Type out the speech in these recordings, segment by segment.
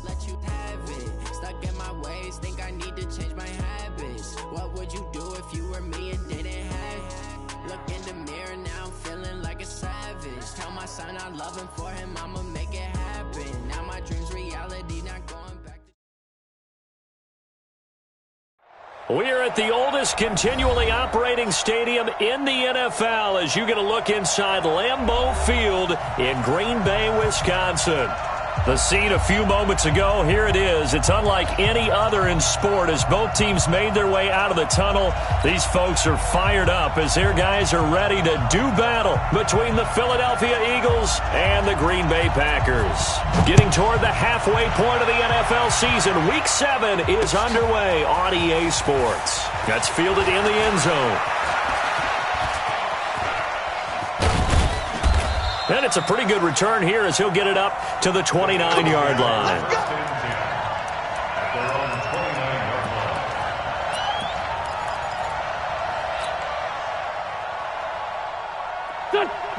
let you have it. Stuck in my ways, think I need to change my habits. What would you do if you were me and didn't have it? Look in the mirror, now I'm feeling like a savage. Tell my son I love him, for him I'ma make it happen. Now my dream's reality, not going back to... We are at the oldest continually operating stadium in the NFL as you get a look inside Lambeau Field in Green Bay, Wisconsin. The scene a few moments ago, here it is. It's unlike any other in sport as both teams made their way out of the tunnel. These folks are fired up as their guys are ready to do battle between the Philadelphia Eagles and the Green Bay Packers. Getting toward the halfway point of the NFL season, Week 7 is underway on EA Sports. That's fielded in the end zone. And it's a pretty good return here as he'll get it up to the 29-yard line.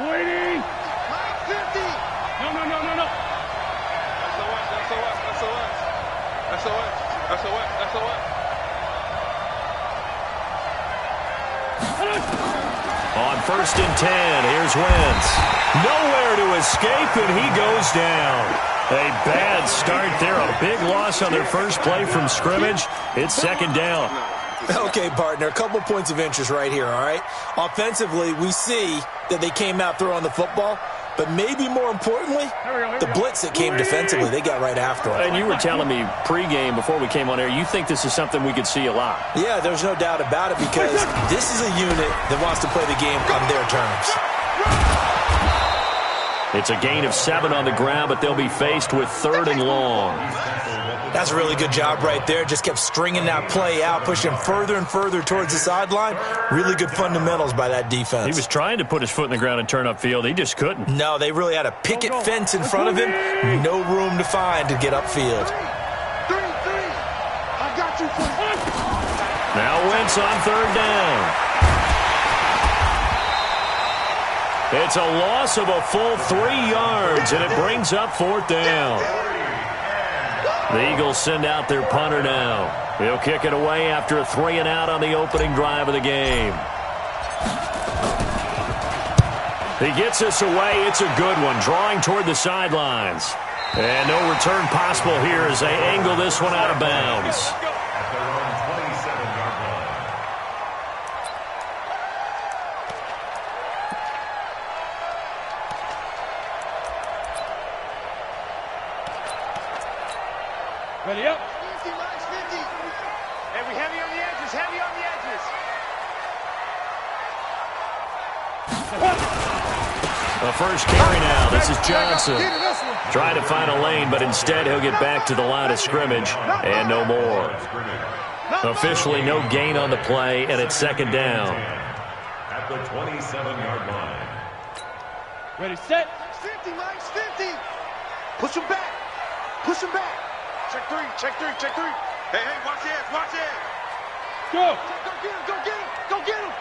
Waiting. 50. No. On 1st and 10, here's Wentz. Nowhere to escape, and he goes down. A bad start there. A big loss on their first play from scrimmage. It's 2nd down. Okay, partner, a couple points of interest right here, all right? Offensively, we see that they came out throwing the football, but maybe more importantly, the blitz that came defensively, they got right after it. And you were telling me pregame before we came on air, you think this is something we could see a lot. Yeah, there's no doubt about it because this is a unit that wants to play the game on their terms. It's a gain of 7 on the ground, but they'll be faced with 3rd and long. That's a really good job right there. Just kept stringing that play out, pushing further and further towards the sideline. Really good fundamentals by that defense. He was trying to put his foot in the ground and turn upfield. He just couldn't. No, they really had a picket fence in front of him. No room to find to get upfield. I got you. Now Wentz on 3rd down. It's a loss of a full 3 yards, and it brings up 4th down. The Eagles send out their punter now. He'll kick it away after a 3-and-out on the opening drive of the game. He gets this away. It's a good one, drawing toward the sidelines. And no return possible here as they angle this one out of bounds. Ready up. 50, Max, 50. Heavy on the edges, heavy on the edges. The first carry now. This is Johnson. Trying to find a lane, but instead he'll get back to the line of scrimmage and no more. Officially no gain on the play, and it's 2nd down. At the 27-yard line. Ready, set. 50, Max, 50. Push him back. Push him back. Check 3. Hey, watch it. Go. Go get him.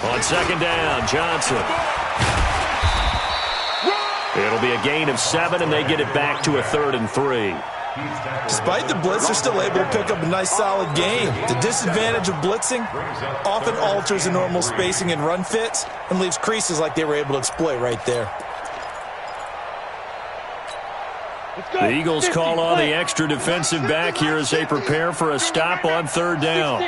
On 2nd down, Johnson. It'll be a gain of 7, and they get it back to a 3rd and 3. Despite the blitz, they're still able to pick up a nice, solid game. The disadvantage of blitzing often alters the normal spacing and run fits and leaves creases like they were able to exploit right there. The Eagles call on the extra defensive back here as they prepare for a stop on 3rd down.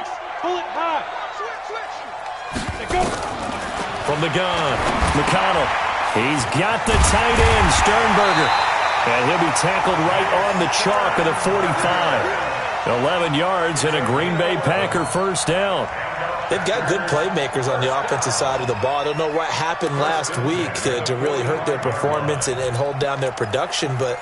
From the gun, McConnell. He's got the tight end, Sternberger. And he'll be tackled right on the chalk of the 45. 11 yards and a Green Bay Packer first down. They've got good playmakers on the offensive side of the ball. I don't know what happened last week to really hurt their performance and hold down their production, but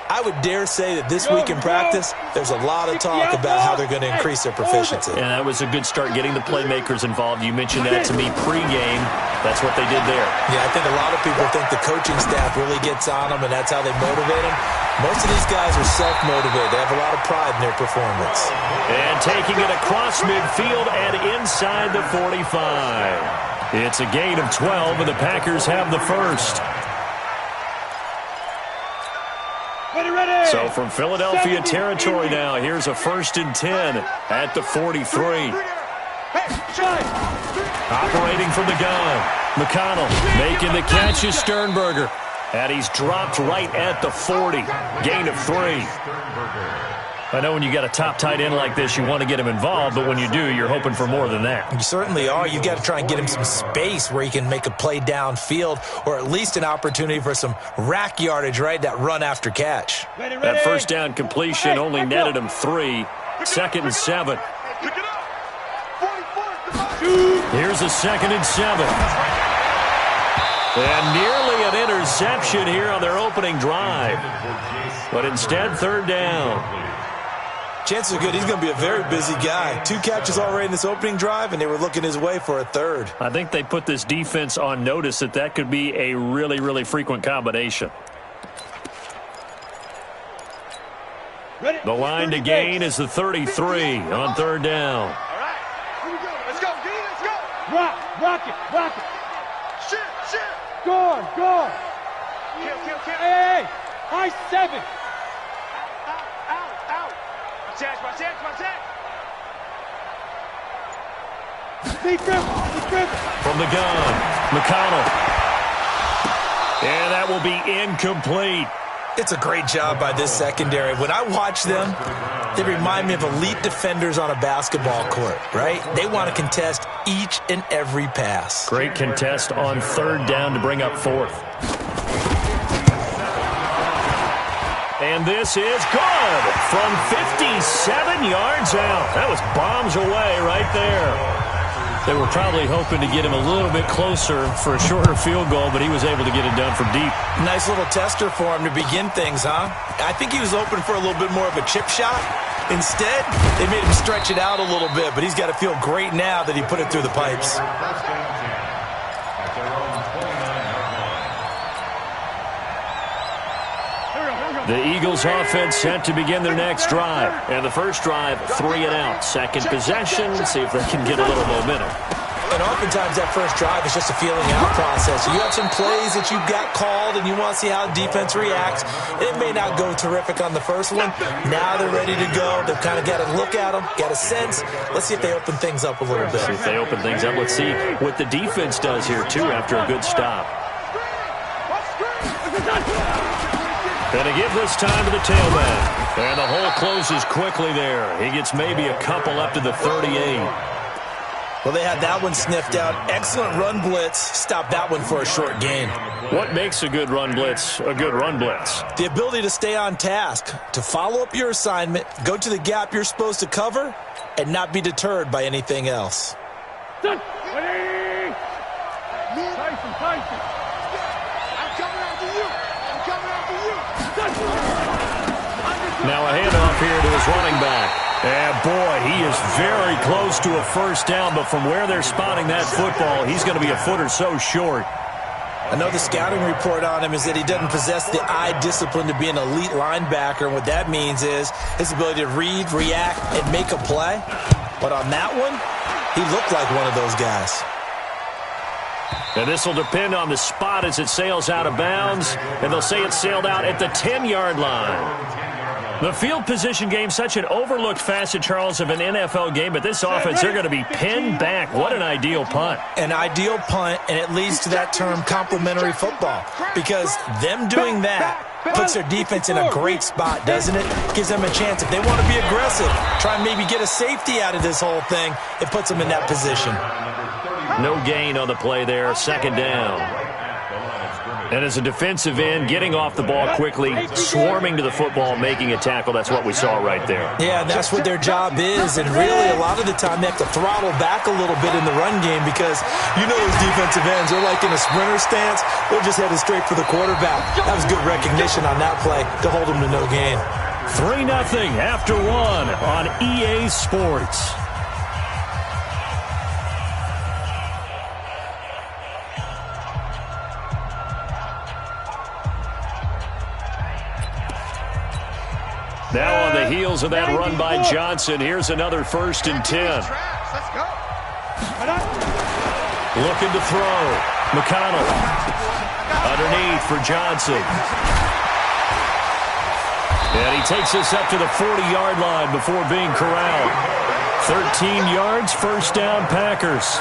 I would dare say that this week in practice, there's a lot of talk about how they're going to increase their proficiency. And that was a good start, getting the playmakers involved. You mentioned that to me pregame. That's what they did there. Yeah, I think a lot of people think the coaching staff really gets on them, and that's how they motivate them. Most of these guys are self-motivated. They have a lot of pride in their performance. And taking it across midfield and inside the 45. It's a gain of 12, and the Packers have the first. So from Philadelphia territory now, here's a 1st and 10 at the 43. Operating from the gun, McConnell making the catch is Sternberger. And he's dropped right at the 40. Gain of 3. I know when you got a top tight end like this, you want to get him involved, but when you do, you're hoping for more than that. You certainly are. You've got to try and get him some space where he can make a play downfield, or at least an opportunity for some rack yardage, right? That run after catch. That first down completion only netted him 3. 2nd and 7. Here's a 2nd and 7. And nearly an interception here on their opening drive. But instead, 3rd down. Chances are good he's going to be a very busy guy. 2 catches already in this opening drive, and they were looking his way for a 3rd. I think they put this defense on notice that could be a really, really frequent combination. The line to gain is the 33 on 3rd down. All right. Here we go. Let's go, D. Let's go. Rock it. Shit. Go. Kill. Hey. High 7. Out. My chance. Deep river. From the gun, McConnell. And that will be incomplete. It's a great job by this secondary. When I watch them, they remind me of elite defenders on a basketball court, right? They want to contest each and every pass. Great contest on 3rd down to bring up 4th. And this is good from 57 yards out. That was bombs away right there. They were probably hoping to get him a little bit closer for a shorter field goal, but he was able to get it done from deep. Nice little tester for him to begin things, huh? I think he was open for a little bit more of a chip shot. Instead, they made him stretch it out a little bit, but he's got to feel great now that he put it through the pipes. The Eagles offense set to begin their next drive. And the first drive, 3 and out. Second possession, see if they can get a little momentum. And oftentimes that first drive is just a feeling out process. You have some plays that you've got called and you want to see how the defense reacts. It may not go terrific on the first one. Now they're ready to go. They've kind of got to look at them, got a sense. Let's see if they open things up a little bit. See if they open things up. Let's see what the defense does here, too, after a good stop. Going to give this time to the tailback. And the hole closes quickly there. He gets maybe a couple up to the 38. Well, they had that one sniffed out. Excellent run blitz. Stopped that one for a short gain. What makes a good run blitz a good run blitz? The ability to stay on task, to follow up your assignment, go to the gap you're supposed to cover, and not be deterred by anything else. Tyson. Now a handoff here to his running back. And boy, he is very close to a first down, but from where they're spotting that football, he's going to be a foot or so short. I know the scouting report on him is that he doesn't possess the eye discipline to be an elite linebacker, and what that means is his ability to read, react, and make a play. But on that one, he looked like one of those guys. And this will depend on the spot as it sails out of bounds, and they'll say it sailed out at the 10-yard line. The field position game, such an overlooked facet, Charles, of an NFL game, but this offense, they're going to be pinned back. What an ideal punt. An ideal punt, and it leads to that term complementary football, because them doing that puts their defense in a great spot, doesn't it? Gives them a chance. If they want to be aggressive, try and maybe get a safety out of this whole thing, it puts them in that position. No gain on the play there, 2nd down. And as a defensive end, getting off the ball quickly, swarming to the football, making a tackle, that's what we saw right there. Yeah, and that's what their job is, and really a lot of the time they have to throttle back a little bit in the run game because you know those defensive ends, they're like in a sprinter stance, they're just headed straight for the quarterback. That was good recognition on that play to hold them to no gain. 3-0 after 1 on EA Sports. Now on the heels of that run by Johnson, here's another 1st and 10. Let's go. Looking to throw. McConnell. Underneath for Johnson. And he takes us up to the 40-yard line before being corralled. 13 yards, first down, Packers.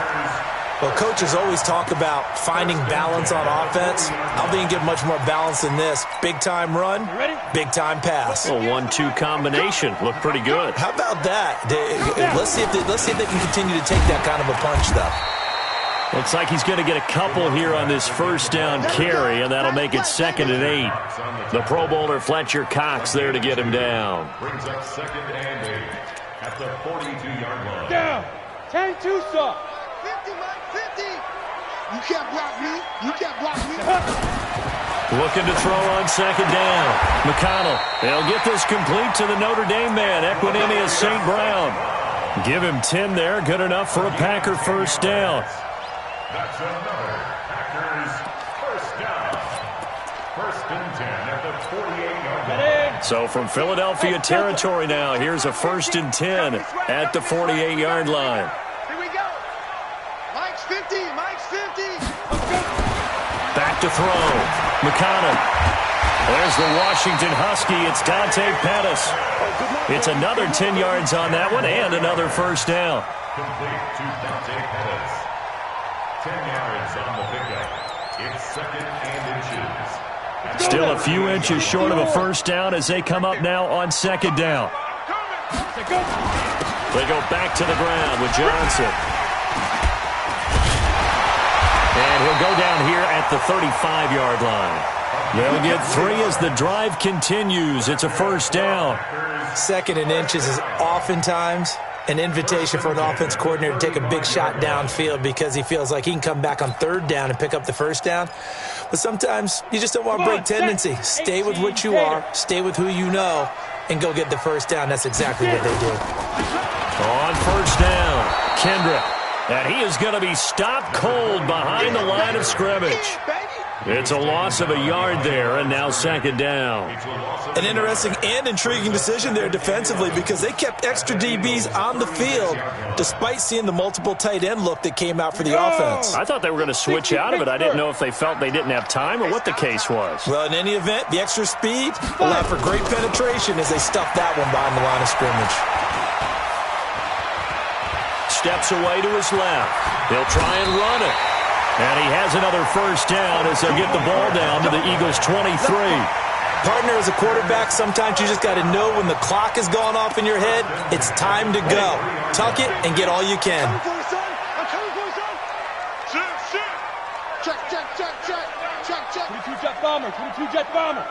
Well, coaches always talk about finding balance on offense. I don't think you get much more balance than this. Big-time run, big-time pass. A 1-2 combination. Looked pretty good. How about that? Let's see if they can continue to take that kind of a punch, though. Looks like he's going to get a couple here on this first down carry, and that'll make it 2nd and 8. The Pro Bowler Fletcher Cox there to get him down. Brings up 2nd and 8 at the 42-yard line. Down. 10-2 stop. 50, Mike, 50. You can't block me. You can't block me. Looking to throw on 2nd down. McConnell. They'll get this complete to the Notre Dame man, Equinemius St. Brown. Give him 10 there. Good enough for a Packer first down. That's another Packers first down. 1st and 10 at the 48-yard line. So from Philadelphia territory now, here's a 1st and 10 at the 48-yard line. Here we go. Mike's 50. Mike's 50. Back to throw. McConnell. There's the Washington Husky. It's Dante Pettis. It's another 10 yards on that one and another first down. Complete to Dante Pettis. 10 yards on the pickup. It's 2nd and inches. Still a few inches short of a first down as they come up now on 2nd down. They go back to the ground with Johnson. And he'll go down here at the 35-yard line. They'll get 3 as the drive continues. It's a first down. 2nd and inches is oftentimes an invitation for an offense coordinator to take a big shot downfield because he feels like he can come back on 3rd down and pick up the first down. But sometimes you just don't want to break tendency. Stay with what you are, stay with who you know, and go get the first down. That's exactly what they did. On first down, Kendrick. And he is going to be stopped cold behind the line of scrimmage. It's a loss of a yard there, and now 2nd down. An interesting and intriguing decision there defensively because they kept extra DBs on the field despite seeing the multiple tight end look that came out for the offense. I thought they were going to switch out of it. I didn't know if they felt they didn't have time or what the case was. Well, in any event, the extra speed allowed for great penetration as they stuffed that one behind the line of scrimmage. Steps away to his left. He'll try and run it. And he has another first down as they get the ball down to the Eagles' 23. Partner, as a quarterback, sometimes you just got to know when the clock has gone off in your head, it's time to go. Tuck it and get all you can. I'm coming for you, son. Shoot. Check. 22 jet bomber. 22 jet bomber.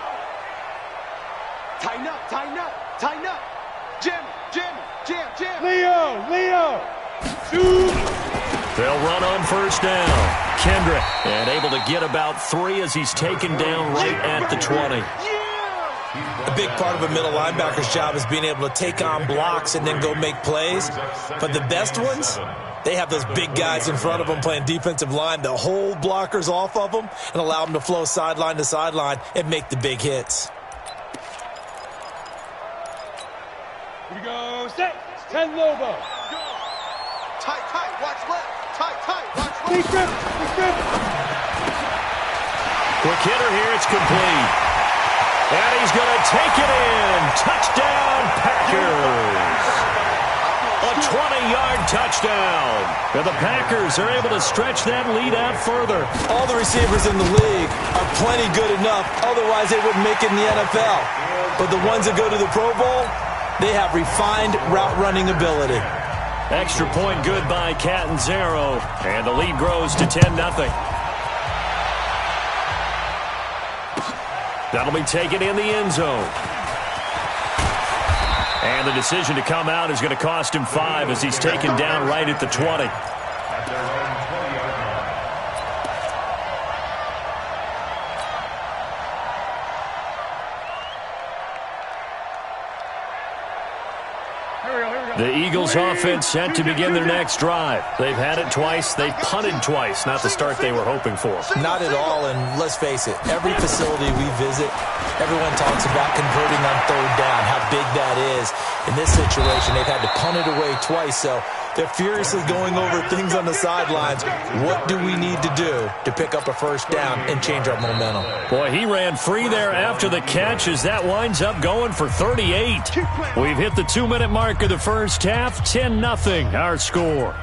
Tighten up. Jam. Leo. Shoot. They'll run on first down. Kendrick, and able to get about 3 as he's taken down right at the 20. A big part of a middle linebacker's job is being able to take on blocks and then go make plays. But the best ones, they have those big guys in front of them playing defensive line to hold blockers off of them and allow them to flow sideline to sideline and make the big hits. Here we go. Set. 10 Lobo. Tight. Watch left. Tight. Watch left. Big grip. Quick hitter here. It's complete. And he's going to take it in. Touchdown, Packers. A 20-yard touchdown. And the Packers are able to stretch that lead out further. All the receivers in the league are plenty good enough. Otherwise, they wouldn't make it in the NFL. But the ones that go to the Pro Bowl, they have refined route-running ability. Extra point good by Catanzaro. And the lead grows to 10-0. That'll be taken in the end zone. And the decision to come out is going to cost him 5 as he's taken down right at the 20. At their own 20-yard line. The Eagles offense set to begin their next drive. They've had it twice. They've punted twice. Not the start they were hoping for. Not at all, and let's face it, every facility we visit, everyone talks about converting on 3rd down, how big that is. In this situation, they've had to punt it away twice, so They're furiously going over things on the sidelines. What do we need to do to pick up a first down and change our momentum? Boy, he ran free there after the catch as that winds up going for 38. We've hit the 2-minute mark of the first half. 10-0 our score.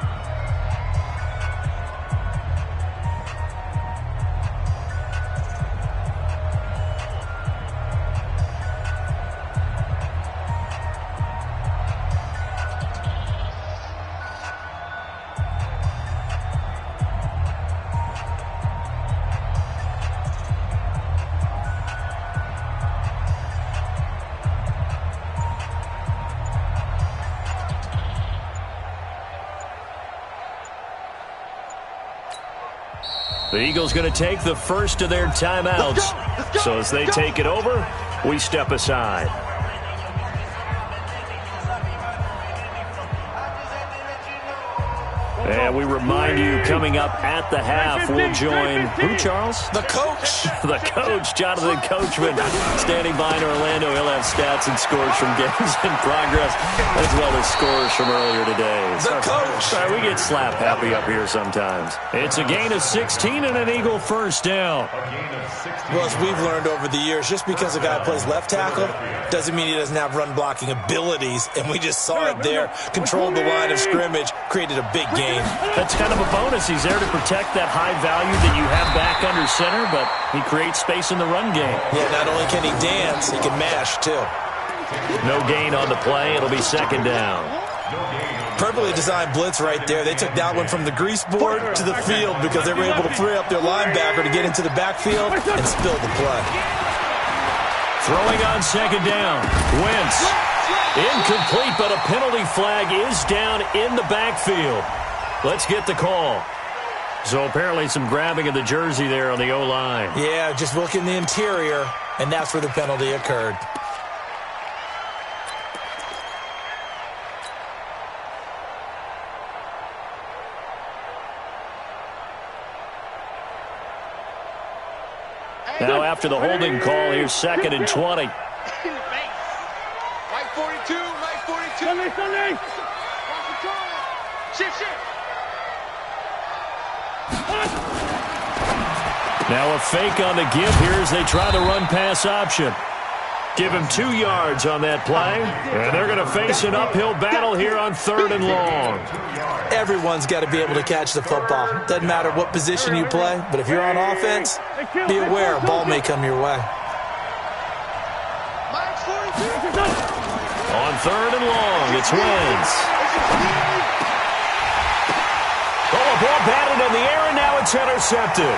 The Eagles going to take the first of their timeouts. So as they take it over, we step aside. And we remind you, coming up at the half, we'll join who, Charles? The coach. The coach, Jonathan Coachman, standing by in Orlando. He'll have stats and scores from games in progress, as well as scores from earlier today. The coach. We get slap happy up here sometimes. It's a gain of 16 and an Eagle first down. Well, as we've learned over the years, just because a guy plays left tackle doesn't mean he doesn't have run blocking abilities, and we just saw it there. Controlled the line of scrimmage, created a big game. That's kind of a bonus. He's there to protect that high value that you have back under center, but he creates space in the run game. Yeah, not only can he dance, he can mash, too. No gain on the play. It'll be second down. Perfectly designed blitz right there. They took that one from the grease board to the field because they were able to free up their linebacker to get into the backfield and spill the play. Throwing on second down. Wentz. Incomplete, but a penalty flag is down in the backfield. Let's get the call. So apparently some grabbing of the jersey there on the O-line. Yeah, just look in the interior, and that's where the penalty occurred. Now after the holding call, here's second and 20. Right 42, right 42. Sunday. Shift. Now a fake on the give here as they try the run-pass option. Give him 2 yards on that play, and they're going to face an uphill battle here on 3rd and long. Everyone's got to be able to catch the football. Doesn't matter what position you play, but if you're on offense, be aware a ball may come your way. On 3rd and long, it's Wentz. Oh, a ball batted in the air, and now it's intercepted.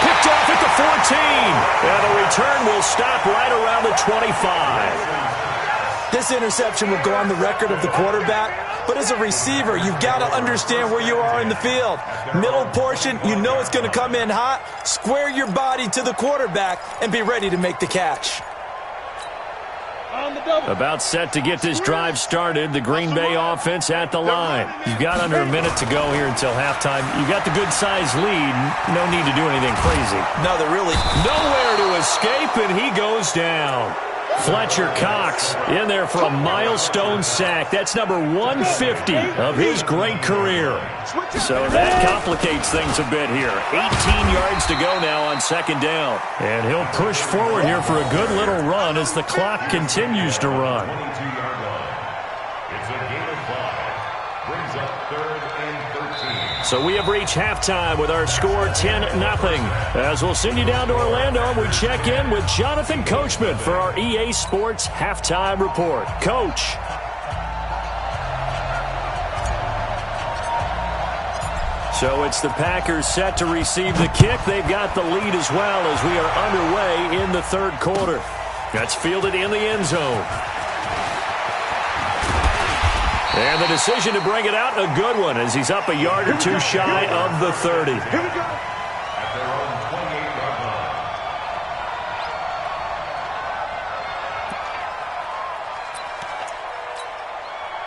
Picked off at the 14. And the return will stop right around the 25. This interception will go on the record of the quarterback, but as a receiver, you've got to understand where you are in the field. Middle portion, you know it's going to come in hot. Square your body to the quarterback and be ready to make the catch. About set to get this drive started. The Green Bay offense at the line. You've got under a minute to go here until halftime. You've got the good-sized lead. No need to do anything crazy. No, they're really nowhere to escape, and he goes down. Fletcher Cox in there for a milestone sack. That's number 150 of his great career. So that complicates things a bit here. 18 yards to go now on second down. And he'll push forward here for a good little run as the clock continues to run. It's a gain of 5. Brings up 3rd and 13. So we have reached halftime with our score 10-0. As we'll send you down to Orlando, and we check in with Jonathan Coachman for our EA Sports Halftime Report. Coach. So it's the Packers set to receive the kick. They've got the lead as well as we are underway in the 3rd quarter. That's fielded in the end zone. And the decision to bring it out, a good one, as he's up a yard or 2 shy of the 30. At their own 28-yard line.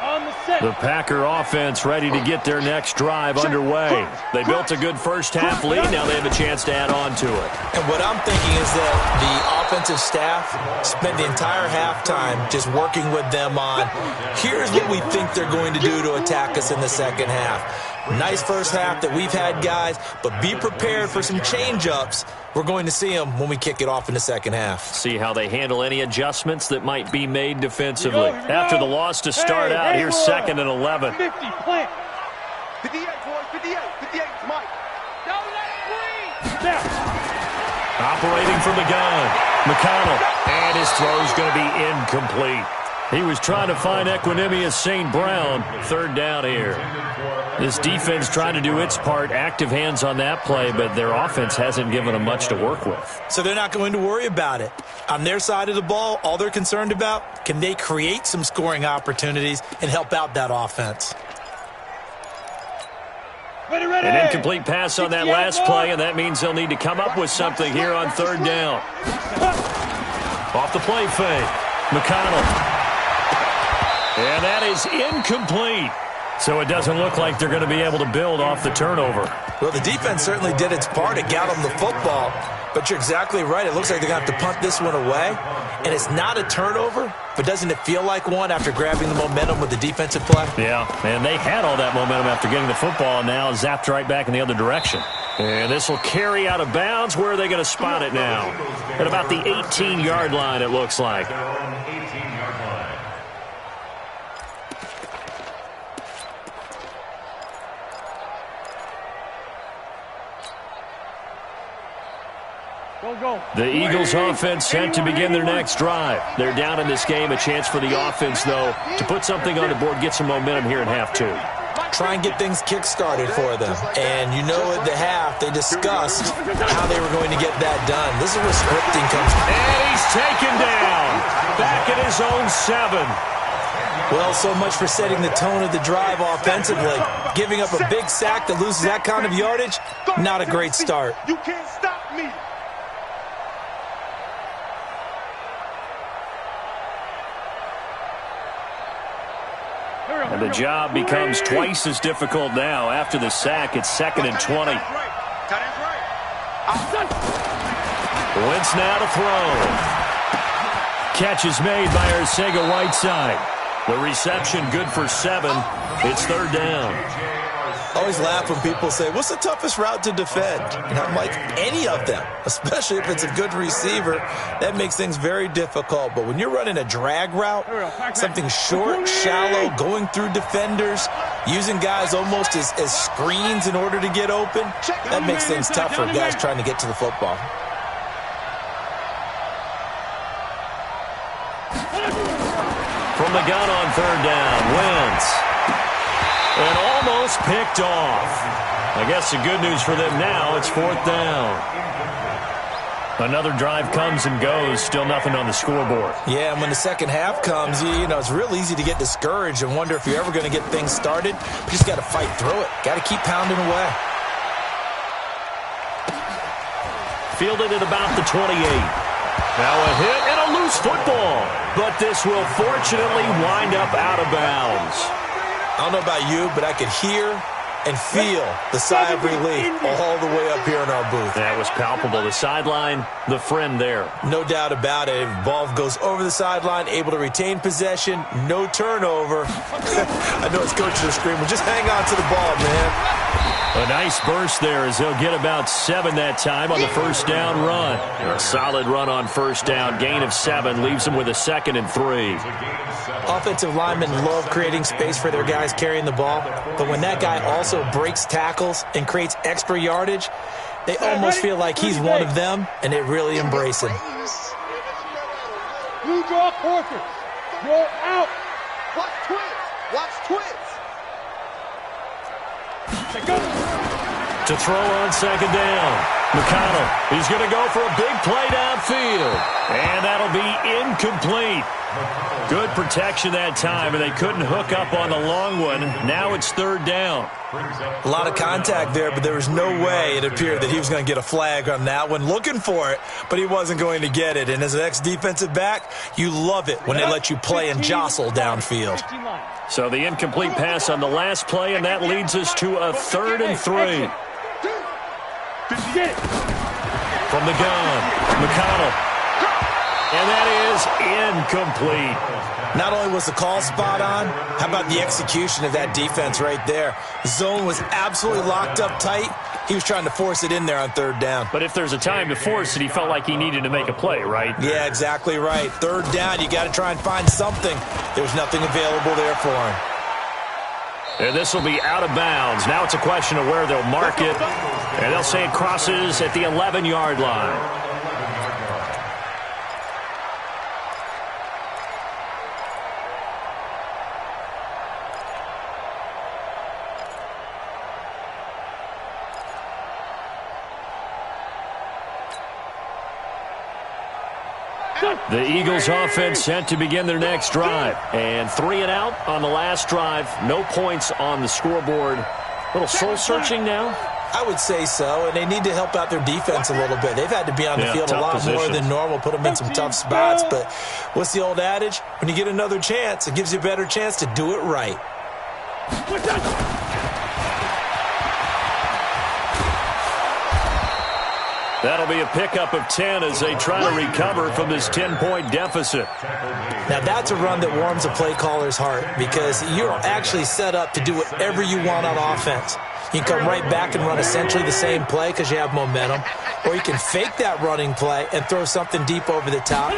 On the set. The Packer offense ready to get their next drive underway. They built a good first half lead. Now they have a chance to add on to it. And what I'm thinking is that the offensive staff spent the entire halftime just working with them on, here's what we think they're going to do to attack us in the second half. Nice first half that we've had, guys, but be prepared for some change-ups. We're going to see them when we kick it off in the second half. See how they handle any adjustments that might be made defensively. After the loss to start out, here's 2nd and 11. 50, plant. 58, boys, 58, 58, Mike. Operating from the gun, McConnell, and his throw's going to be incomplete. He was trying to find Equinemius St. Brown. 3rd down here. This defense trying to do its part, active hands on that play, but their offense hasn't given them much to work with. So they're not going to worry about it. On their side of the ball, all they're concerned about, can they create some scoring opportunities and help out that offense? An incomplete pass on that last play, and that means they'll need to come up with something here on 3rd down. Off the play fake, McConnell. And that is incomplete. So it doesn't look like they're going to be able to build off the turnover. Well, the defense certainly did its part. It got them the football. But you're exactly right. It looks like they're going to have to punt this one away. And it's not a turnover, but doesn't it feel like one after grabbing the momentum with the defensive play? Yeah, and they had all that momentum after getting the football, and now zapped right back in the other direction. And this will carry out of bounds. Where are they going to spot it now? At about the 18-yard line, it looks like. The Eagles offense set to begin their next drive. They're down in this game. A chance for the offense, though, to put something on the board, get some momentum here in half 2. Try and get things kick-started for them. And you know at the half, they discussed how they were going to get that done. This is where scripting comes from. And he's taken down. Back at his own 7. Well, so much for setting the tone of the drive offensively. Giving up a big sack that loses that kind of yardage, not a great start. You can't stop me. And the job becomes twice as difficult now. After the sack, it's 2nd and 20. Wentz now to throw. Catch is made by Arcega-Whiteside. The reception good for 7. It's 3rd down. I always laugh when people say, what's the toughest route to defend? And I'm like, any of them, especially if it's a good receiver. That makes things very difficult. But when you're running a drag route, something short, shallow, going through defenders, using guys almost as screens in order to get open, that makes things tough for guys trying to get to the football. From the gun on 3rd down, Wentz. And almost picked off. I guess the good news for them now, it's 4th down. Another drive comes and goes, still nothing on the scoreboard. Yeah, and when the second half comes, you know, it's real easy to get discouraged and wonder if you're ever going to get things started. You just got to fight through it. Got to keep pounding away. Fielded at about the 28. Now a hit and a loose football. But this will fortunately wind up out of bounds. I don't know about you, but I could hear and feel the sigh of relief all the way up here in our booth. That was palpable. The sideline, the friend there. No doubt about it. Ball goes over the sideline, able to retain possession, no turnover. I know it's coaches are screaming, just hang on to the ball, man. A nice burst there as he'll get about 7 that time on the first down run. A solid run on first down. Gain of 7 leaves him with a 2nd and 3. Offensive linemen love creating space for their guys carrying the ball, but when that guy also breaks tackles and creates extra yardage, they almost feel like he's one of them, and they really embrace him. Blue draw quarters. You're out. Watch twins. Watch twins. To throw on 2nd down. McConnell, he's going to go for a big play downfield. And that'll be incomplete. Good protection that time, and they couldn't hook up on the long one. Now it's third down. A lot of contact there, but there was no way it appeared that he was going to get a flag on that one. Looking for it, but he wasn't going to get it. And as an ex-defensive back, you love it when they let you play and jostle downfield. So the incomplete pass on the last play, and that leads us to a 3rd and 3. From the gun, McConnell. And that is incomplete. Not only was the call spot on, how about the execution of that defense right there? The zone was absolutely locked up tight. He was trying to force it in there on 3rd down. But if there's a time to force it, he felt like he needed to make a play, right? Yeah, exactly right. 3rd down, you got to try and find something. There's nothing available there for him. And this will be out of bounds. Now it's a question of where they'll mark it. And they'll say it crosses at the 11-yard line. The Eagles offense set to begin their next drive. And 3 and out on the last drive. No points on the scoreboard. A little soul-searching now? I would say so, and they need to help out their defense a little bit. They've had to be on the field a lot more than normal, put them in some tough spots. But what's the old adage? When you get another chance, it gives you a better chance to do it right. That'll be a pickup of 10 as they try to recover from this 10-point deficit. Now, that's a run that warms a play caller's heart because you're actually set up to do whatever you want on offense. You can come right back and run essentially the same play because you have momentum, or you can fake that running play and throw something deep over the top,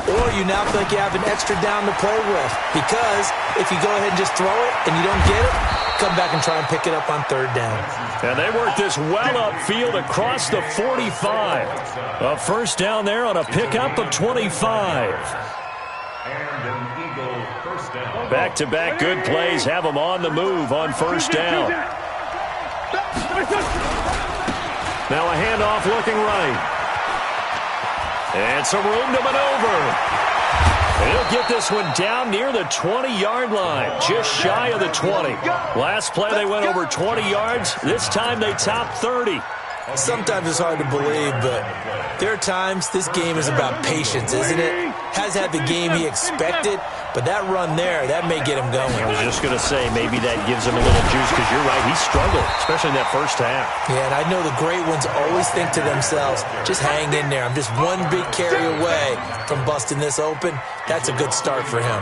or you now feel like you have an extra down to play with because if you go ahead and just throw it and you don't get it, come back and try and pick it up on 3rd down. And they work this well upfield across the 45. A first down there on a pickup of 25. And an Eagle first down. Back-to-back good plays have them on the move on first down. Now a handoff looking right. And some room to maneuver. He'll get this one down near the 20-yard line, just shy of the 20. Last play they went over 20 yards. This time they topped 30. Sometimes it's hard to believe, but there are times this game is about patience, isn't it? Has had the game he expected, but that run there, that may get him going. I was just going to say, maybe that gives him a little juice because you're right, he struggled, especially in that first half. Yeah, and I know the great ones always think to themselves, just hang in there. I'm just one big carry away from busting this open. That's a good start for him.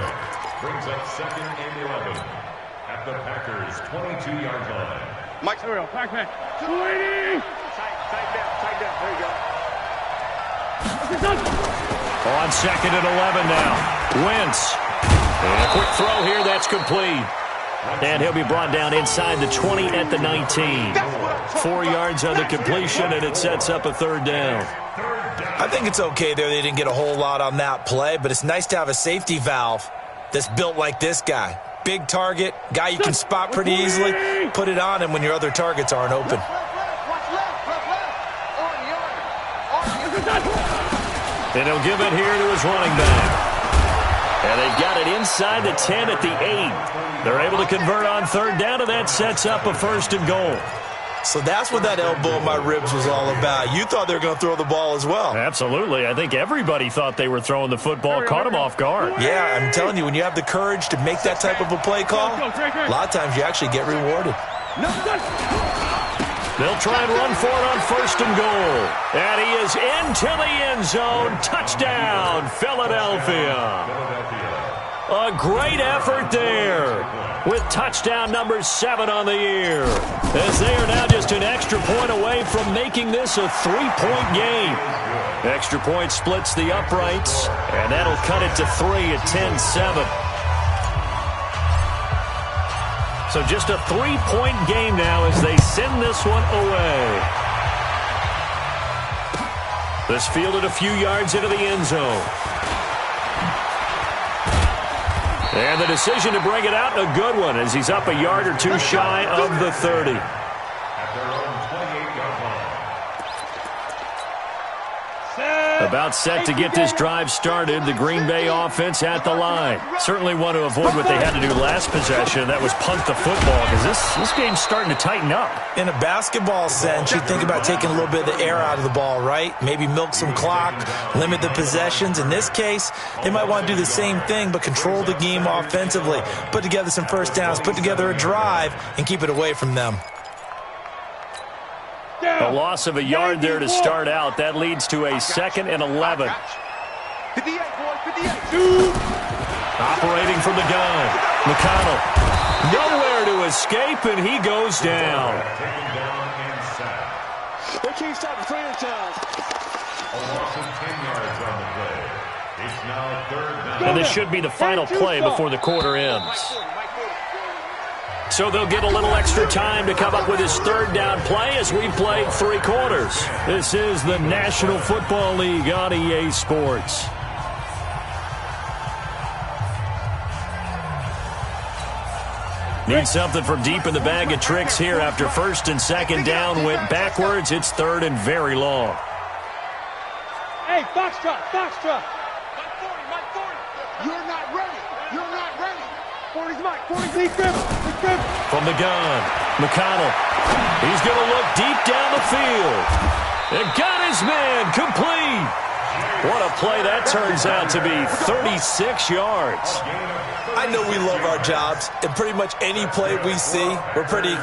Brings up 2nd and 11 at the Packers' 22-yard line. Mike, here we go. Pac-Man. 280. Tight down. There you go. On 2nd and 11 now. Wentz. And a quick throw here. That's complete. And he'll be brought down inside the 20 at the 19. 4 yards on the completion, and it sets up a 3rd down. I think it's okay there. They didn't get a whole lot on that play, but it's nice to have a safety valve that's built like this guy. Big target, guy you can spot pretty easily. Put it on him when your other targets aren't open. And he'll give it here to his running back. And they've got it inside the 10 at the 8. They're able to convert on 3rd down, and that sets up a 1st and goal. So that's what that elbow in my ribs was all about. You thought they were going to throw the ball as well. Absolutely. I think everybody thought they were throwing the football, caught him off guard. Yeah, I'm telling you, when you have the courage to make that type of a play call, a lot of times you actually get rewarded. They'll try and run for it on 1st and goal. And he is into the end zone. Touchdown, Philadelphia. A great effort there with touchdown number 7 on the year, as they are now just an extra point away from making this a 3-point game. Extra point splits the uprights, and that'll cut it to 3 at 10-7. So just a 3-point game now as they send this one away. This fielded a few yards into the end zone. And the decision to bring it out, a good one, as he's up a yard or two shy of the 30. About set to get this drive started. The Green Bay offense at the line. Certainly want to avoid what they had to do last possession. That was punt the football, because this game's starting to tighten up. In a basketball sense, you think about taking a little bit of the air out of the ball, right? Maybe milk some clock, limit the possessions. In this case, they might want to do the same thing, but control the game offensively. Put together some first downs, put together a drive, and keep it away from them. A loss of a yard there to start out. That leads to a 2nd and 11. 58, boy, 58. Operating from the gun. McConnell. Nowhere to escape, and he goes down. Taken down and sacked. They can't stop the franchise. A loss of 10 yards on the play. It's now 3rd down. And this should be the final play before the quarter ends. So they'll get a little extra time to come up with his 3rd down play as we've played 3 quarters. This is the National Football League on EA Sports. Need something from deep in the bag of tricks here after 1st and 2nd down went backwards. It's 3rd and very long. Hey, Foxtrot, Foxtrot. Mike 40. You're not ready. You're not ready. 40's Mike, 40's Lee Griffin. From the gun, McConnell. He's going to look deep down the field. And got his man complete. What a play that turns out to be, 36 yards. I know we love our jobs, and pretty much any play we see, we're pretty,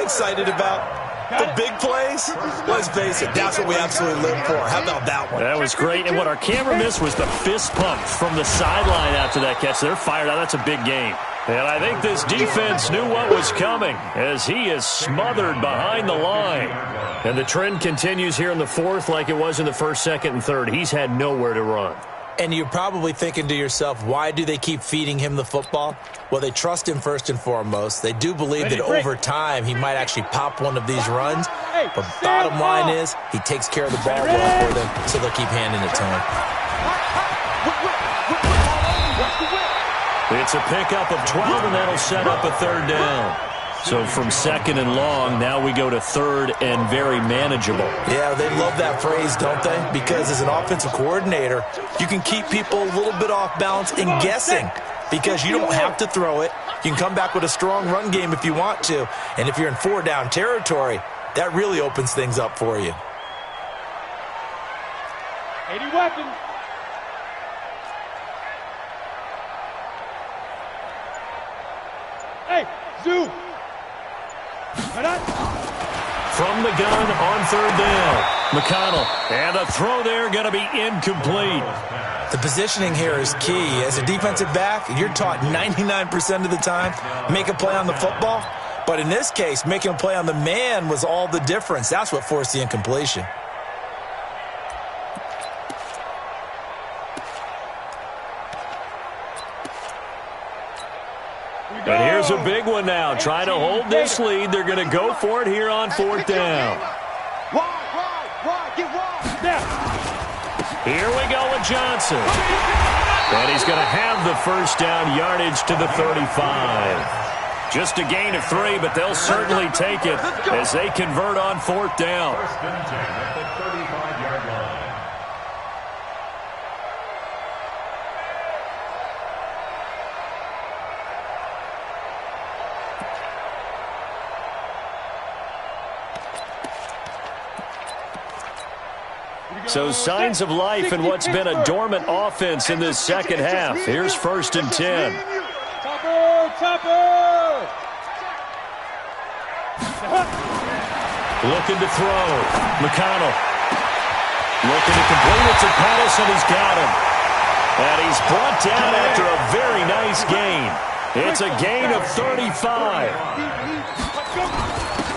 excited about. The big plays, let's face it, that's what we absolutely live for. How about that one? That was great, and what our camera missed was the fist pump from the sideline after that catch. They're fired out. That's a big game. And I think this defense knew what was coming as he is smothered behind the line. And the trend continues here in the 4th like it was in the 1st, 2nd, and 3rd. He's had nowhere to run. And you're probably thinking to yourself, why do they keep feeding him the football? Well, they trust him first and foremost. They do believe that over time he might actually pop one of these runs. But bottom line is he takes care of the ball well for them, so they'll keep handing it to him. It's a pickup of 12, and that'll set up a 3rd down. So from 2nd and long, now we go to 3rd and very manageable. Yeah, they love that phrase, don't they? Because as an offensive coordinator, you can keep people a little bit off balance and guessing because you don't have to throw it. You can come back with a strong run game if you want to. And if you're in 4-down territory, that really opens things up for you. 80 weapons. Hey, Zoo. From the gun on 3rd down. McConnell. And a throw there going to be incomplete. The positioning here is key. As a defensive back, you're taught 99% of the time, make a play on the football. But in this case, making a play on the man was all the difference. That's what forced the incompletion. And here's a big one now. Trying to hold this lead. They're going to go for it here on 4th down. Here we go with Johnson. And he's going to have the 1st down yardage to the 35. Just a gain of 3, but they'll certainly take it as they convert on 4th down. 1st and 10 at the 35-yard line. So signs of life in what's been a dormant offense in this 2nd half. Here's 1st and 10. Topper! Looking to throw. McConnell. Looking to complete it to Pettis, and he's got him. And he's brought down after a very nice gain. It's a gain of 35.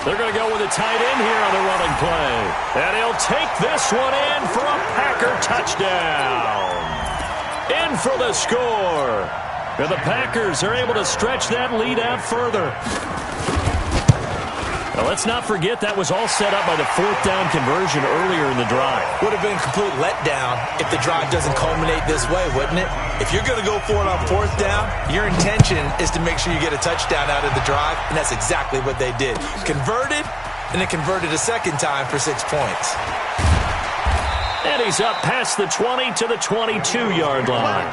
They're going to go with a tight end here on the running play. And he'll take this one in for a Packer touchdown. In for the score. And the Packers are able to stretch that lead out further. Now, let's not forget that was all set up by the 4th down conversion earlier in the drive. Would have been a complete letdown if the drive doesn't culminate this way, wouldn't it? If you're going to go for it on 4th down, your intention is to make sure you get a touchdown out of the drive, and that's exactly what they did. Converted, and then converted a second time for 6 points. And he's up past the 20 to the 22-yard line.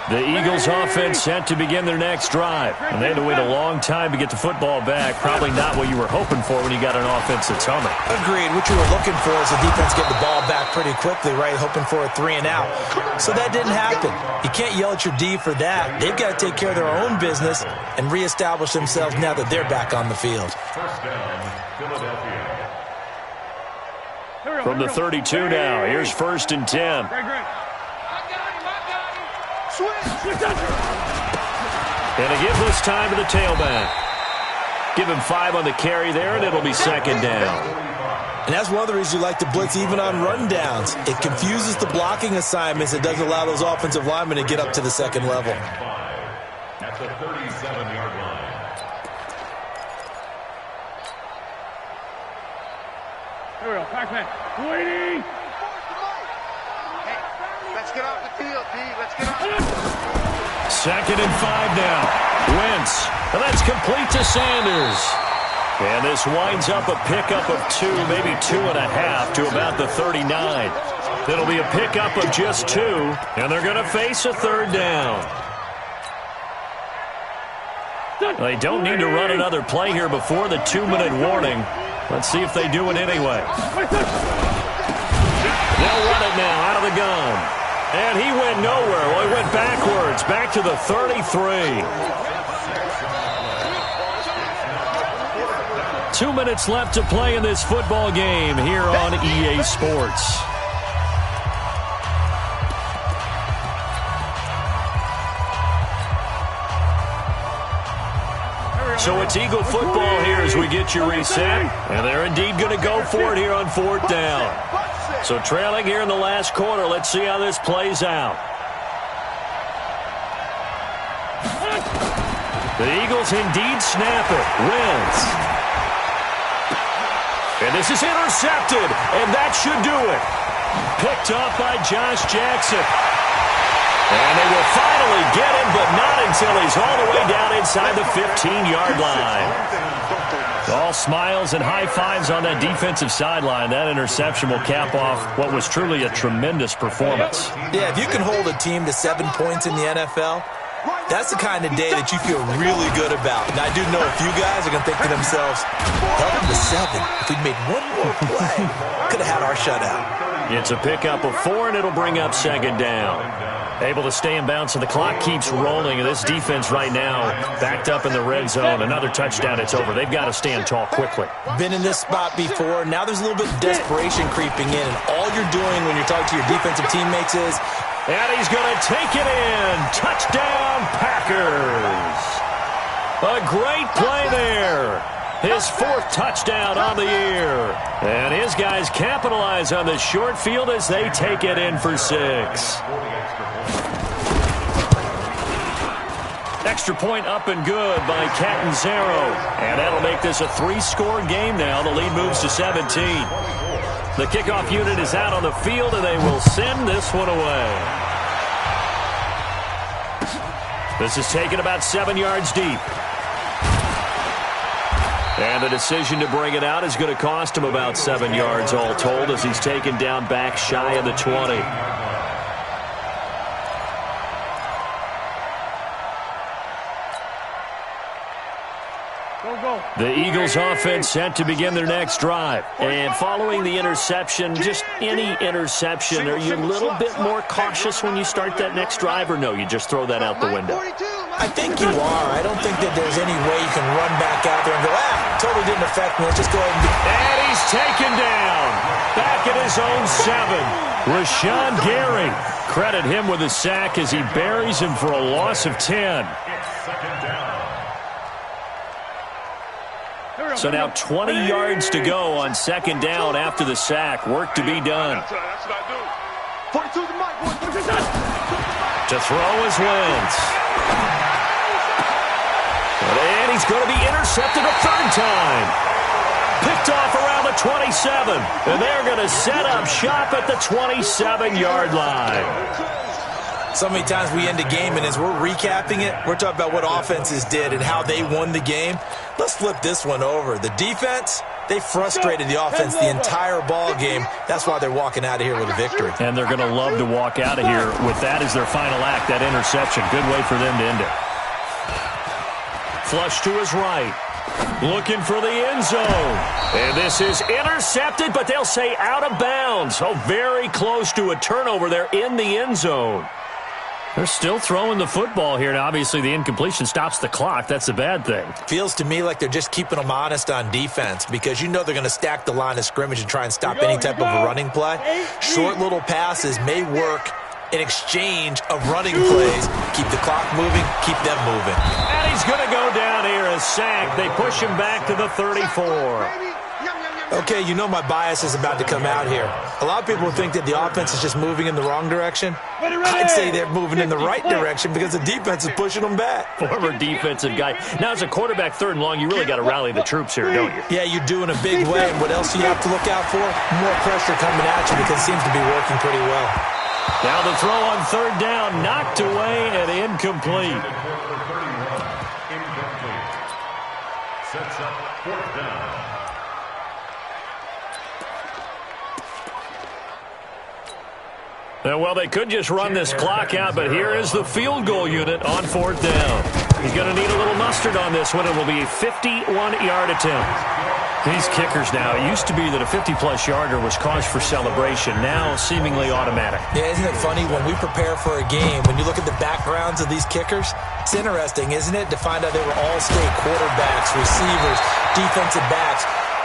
The Eagles offense set to begin their next drive. And they had to wait a long time to get the football back. Probably not what you were hoping for when you got an offense that's humming. Agreed. What you were looking for is the defense getting the ball back pretty quickly, right? Hoping for a 3-and-out. So that didn't happen. You can't yell at your D for that. They've got to take care of their own business and reestablish themselves now that they're back on the field. First down, Philadelphia. From the 32 now, here's 1st and 10. And a give this time to the tailback. Give him 5 on the carry there, and it'll be 2nd down. And that's one of the reasons you like to blitz even on rundowns. It confuses the blocking assignments. It doesn't allow those offensive linemen to get up to the second level. At the 37-yard line. Here we go. Pac-Man. Waiting. Hey, let's get off the field, D. Let's get off. 2nd and 5 now. Wentz. And that's complete to Sanders. And this winds up a pickup of 2, maybe 2.5 to about the 39. It'll be a pickup of just 2, and they're going to face a 3rd down. They don't need to run another play here before the 2-minute warning. Let's see if they do it anyway. They'll run it now out of the gun. And he went nowhere. Well, he went backwards, back to the 33. 2 minutes left to play in this football game here on EA Sports. So it's Eagle football here as we get you reset. And they're indeed going to go for it here on 4th down. So trailing here in the last quarter. Let's see how this plays out. The Eagles indeed snap it. Wins. And this is intercepted. And that should do it. Picked up by Josh Jackson. And they will finally get him, but not until he's all the way down inside the 15-yard line. All smiles and high fives on that defensive sideline. That interception will cap off what was truly a tremendous performance. Yeah, if you can hold a team to 7 points in the NFL, that's the kind of day that you feel really good about. And I do know a few guys are going to think to themselves, held them to 7. If we'd made one more play, could have had our shutout. It's a pickup of 4, and it'll bring up 2nd down. Able to stay in bounds, so the clock keeps rolling. And this defense right now backed up in the red zone. Another touchdown, it's over. They've got to stand tall quickly. Been in this spot before. Now there's a little bit of desperation creeping in. And all you're doing when you're talking to your defensive teammates is... And he's going to take it in. Touchdown, Packers. A great play there. His 4th touchdown on the year. And his guys capitalize on the short field as they take it in for 6. Extra point up and good by Catanzaro. And that'll make this a 3-score game now. The lead moves to 17. The kickoff unit is out on the field, and they will send this one away. This is taken about 7 yards deep. And the decision to bring it out is going to cost him about 7 yards all told as he's taken down back shy of the 20. The Eagles offense set to begin their next drive. And following the interception, just any interception, are you a little bit more cautious when you start that next drive, or no, you just throw that out the window? I think you are. I don't think that there's any way you can run back out there and go, totally didn't affect me. Let's just go ahead and do it. And he's taken down. Back at his own 7. Rashawn Gary. Credit him with a sack as he buries him for a loss of 10. So now 20 yards to go on 2nd down after the sack. Work to be done. That's what I do. 42's the mic, boys. To throw is Wentz. And he's going to be intercepted a 3rd time. Picked off around the 27. And they're going to set up shop at the 27-yard line. So many times we end a game, and as we're recapping it, we're talking about what offenses did and how they won the game. Let's flip this one over. The defense, they frustrated the offense the entire ball game. That's why they're walking out of here with a victory. And they're going to love to walk out of here with that as their final act, that interception. Good way for them to end it. Flush to his right. Looking for the end zone. And this is intercepted, but they'll say out of bounds. Oh, very close to a turnover there in the end zone. They're still throwing the football here. Now, obviously, the incompletion stops the clock. That's the bad thing. Feels to me like they're just keeping them honest on defense because you know they're going to stack the line of scrimmage and try and stop any type of a running play. Short little passes may work in exchange of running plays. Keep the clock moving, keep them moving. And he's going to go down here, a sack. They push him back to the 34. Okay, you know my bias is about to come out here. A lot of people think that the offense is just moving in the wrong direction. I'd say they're moving in the right direction because the defense is pushing them back. Former defensive guy. Now, as a quarterback, 3rd and long, you really got to rally the troops here, don't you? Yeah, you do in a big way. And what else do you have to look out for? More pressure coming at you because it seems to be working pretty well. Now the throw on 3rd down, knocked away and incomplete. Sets up 4th down. Well, they could just run this clock out, but here is the field goal unit on 4th down. He's going to need a little mustard on this one. It will be a 51-yard attempt. These kickers now, it used to be that a 50-plus yarder was cause for celebration. Now, seemingly automatic. Yeah, isn't it funny? When we prepare for a game, when you look at the backgrounds of these kickers, it's interesting, isn't it, to find out they were all-state quarterbacks, receivers, defensive backs,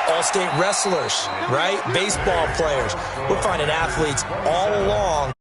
all-state wrestlers, right? Baseball players. We're finding athletes all along